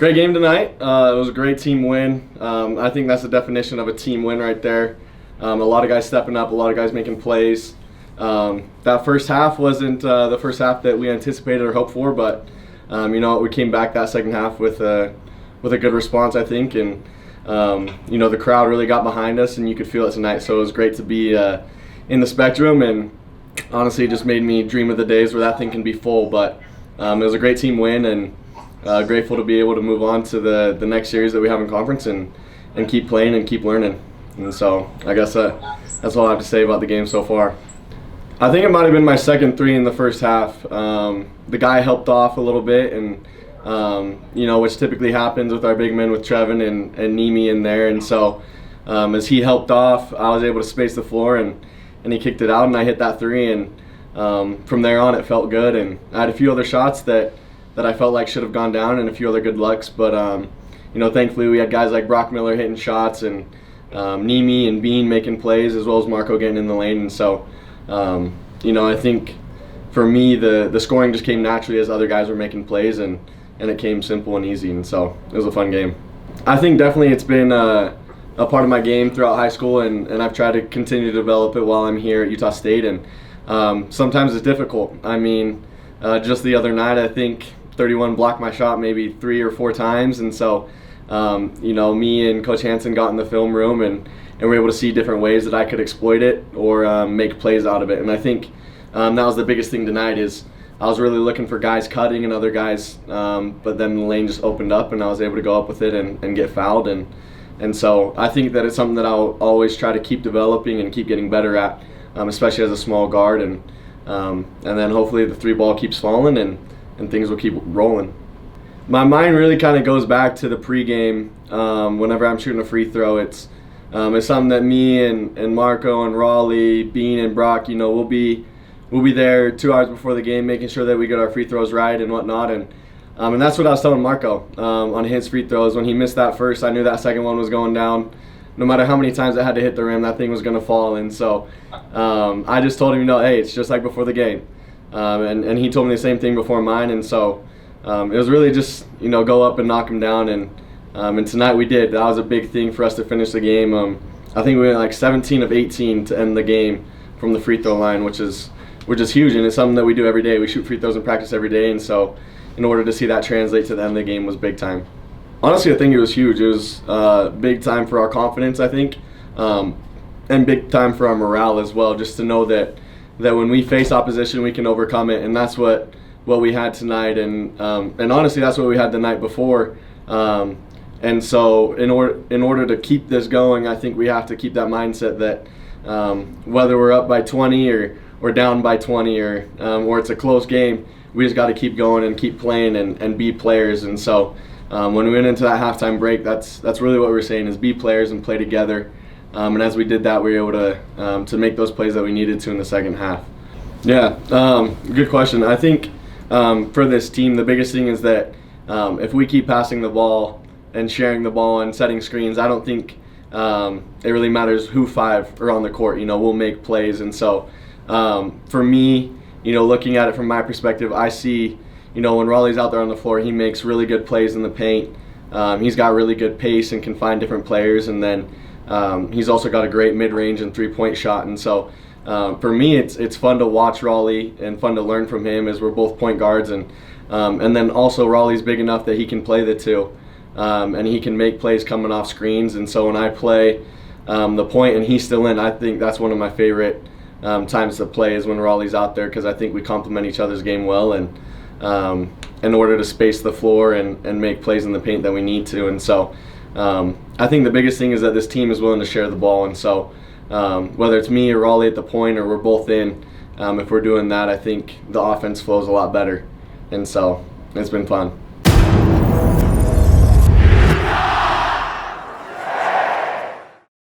Great game tonight. It was a great team win. I think that's the definition of a team win right there. A lot of guys stepping up, a lot of guys making plays. That first half wasn't the first half that we anticipated or hoped for, but we came back that second half with a good response, I think, and the crowd really got behind us, and you could feel it tonight. So it was great to be in the Spectrum, and honestly, it just made me dream of the days where that thing can be full. But it was a great team win, and grateful to be able to move on to the next series that we have in conference and keep playing and keep learning. And so I guess that's all I have to say about the game so far. I think it might have been my second three in the first half. The guy helped off a little bit, and which typically happens with our big men with Trevin and Nimi in there. And so as he helped off, I was able to space the floor, and he kicked it out, and I hit that three. And from there on, it felt good. And I had a few other shots that I felt like should have gone down, and a few other good looks. But thankfully we had guys like Brock Miller hitting shots, and Nimi and Bean making plays, as well as Marco getting in the lane. And so I think for me the scoring just came naturally as other guys were making plays, and it came simple and easy. And so it was a fun game. I think definitely it's been a part of my game throughout high school, and I've tried to continue to develop it while I'm here at Utah State. And sometimes it's difficult. I mean, just the other night, I think 31 blocked my shot maybe 3 or 4 times. And so me and Coach Hansen got in the film room, and were able to see different ways that I could exploit it or make plays out of it. And I think that was the biggest thing tonight, is I was really looking for guys cutting and other guys, but then the lane just opened up, and I was able to go up with it and get fouled. And so I think that it's something that I'll always try to keep developing and keep getting better at, especially as a small guard. And then hopefully the 3-ball keeps falling, and things will keep rolling. My mind really kind of goes back to the pregame. Whenever I'm shooting a free throw, it's something that me and Marco and Raleigh, Bean and Brock, we'll be there 2 hours before the game, making sure that we get our free throws right and whatnot. And that's what I was telling Marco on his free throws. When he missed that first, I knew that second one was going down. No matter how many times it had to hit the rim, that thing was going to fall. And so I just told him, hey, it's just like before the game. And he told me the same thing before mine. And so it was really just, go up and knock him down. And tonight we did. That was a big thing for us to finish the game. I think we went like 17 of 18 to end the game from the free throw line, which is huge. And it's something that we do every day. We shoot free throws in practice every day. And so in order to see that translate to the end of the game was big time. Honestly, I think it was huge. It was big time for our confidence, I think, and big time for our morale as well, just to know that when we face opposition, we can overcome it. And that's what we had tonight. And honestly, that's what we had the night before. And so in order to keep this going, I think we have to keep that mindset that whether we're up by 20 or down by 20 or it's a close game, we just got to keep going and keep playing and be players. And so when we went into that halftime break, that's really what we were saying, is be players and play together. And as we did that, we were able to make those plays that we needed to in the second half. Yeah, good question. I think for this team, the biggest thing is that if we keep passing the ball and sharing the ball and setting screens, I don't think it really matters who 5 are on the court. We'll make plays. And so for me, looking at it from my perspective, I see, when Raleigh's out there on the floor, he makes really good plays in the paint. He's got really good pace and can find different players. And then he's also got a great mid-range and 3-point shot. And so for me, it's fun to watch Raleigh and fun to learn from him, as we're both point guards. And then also Raleigh's big enough that he can play the 2. And he can make plays coming off screens. And so when I play the point and he's still in, I think that's one of my favorite times to play, is when Raleigh's out there, because I think we complement each other's game well, and in order to space the floor and make plays in the paint that we need to. And so I think the biggest thing is that this team is willing to share the ball. And so whether it's me or Raleigh at the point, or we're both in, if we're doing that, I think the offense flows a lot better. And so it's been fun.